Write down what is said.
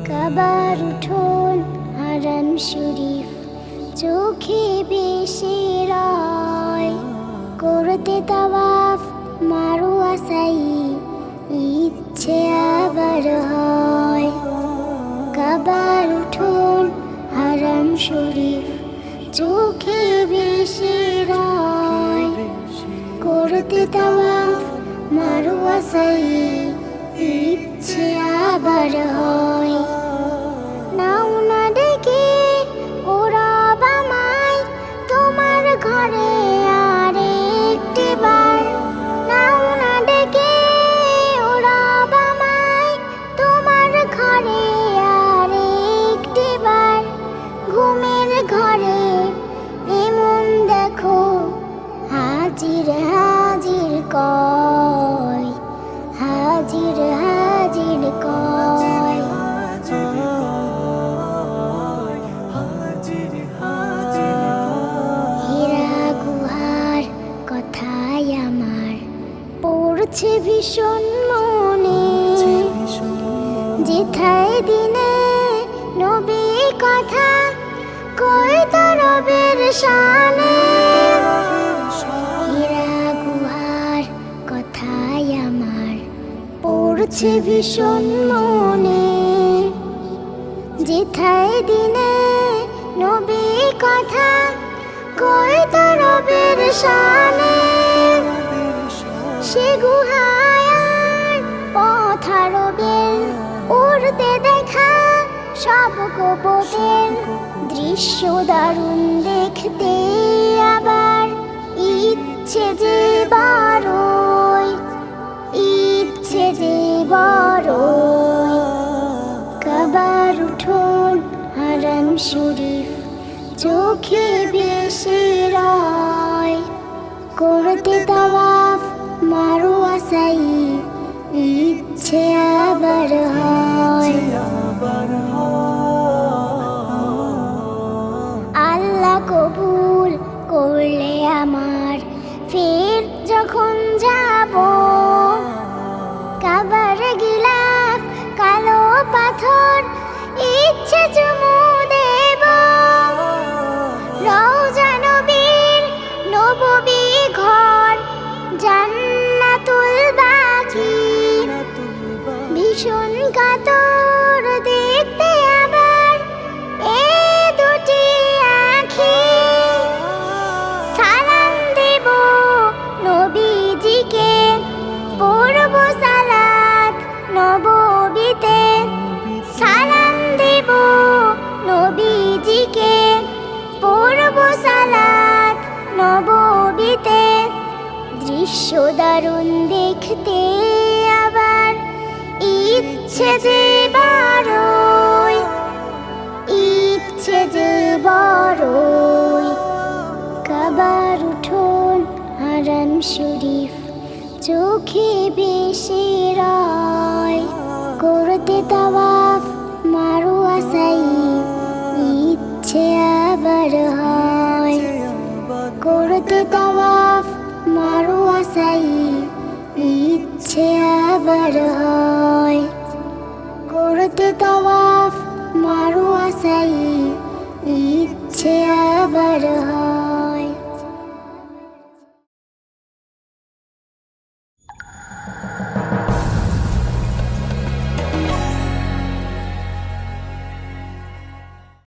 কাবার উঠোন হারাম শরীফ চোখে বেশি রায় করতে তাওয়াফ মারওয়া সাই ইচ্ছে আবার হয়। কাবার উঠোন হারাম শরীফ চোখে বেশি রায় করতে তাওয়াফ মারওয়া সাই ইচ্ছে আবার হয়। নাও না ডেকে ওরা বামাই তোমার ঘরে আর একটি বার। নাও না ডেকে ওরা বামাই তোমার ঘরে আর একটি বার। ঘুমের ঘরে এমন দেখো হাজির হাজির কয়, হাজির হাজির কয়। হীরা গুহার কথাই আমার পড়ছে ভীষণ মনে, যেথায় দিনে নবী কথা কই তো রবের শানে। হীরা গুহার কথাই আমার পড়ছে ভীষণ মনে, যেথায় দিনে নবী কথা কই তো রবের শানে। সে গুহায় আর পথ হারবের উড়তে দেখা সব গোপনের দৃশ্য দারুণ দেখতে আবার ইচ্ছে যে বড়ই, ইচ্ছে যে বড়ই। কাবার উঠোন হারাম শরীফ চোখে বেশি রায় করতে তাওয়াফ মারওয়া সাই ইচ্ছে আবার হয়। আল্লাহ কবুল করলে আমার ফের যখন যাব কাবার গিলাফ কালো পাথর ইচ্ছে চুমু দেব। রওজা নবীর নববী ঘর জান্নাতুল বাকি ভীষণ কাতর দেখতে আবার এ দুটি আঁখি। সালাম দেব নবীজিকে পড়ব সালাত নববীতে। সালাম দেব নবীজিকে পড়ব সালাত নববীতে। দৃশ্য দারুণ দেখতে আবার ইচ্ছে যে বড়ই, ইচ্ছে যে বড়ই। কাবার উঠোন হারাম শরীফ চোখে বেশি রায় করতে তাওয়াফ মারওয়া সাই ইচ্ছে আবার হয়। করতে তাওয়াফ মারওয়া সাই ইচ্ছে আবার হয়। করতে তাওয়াফ মারওয়া সাই ইচ্ছে আবার হয়।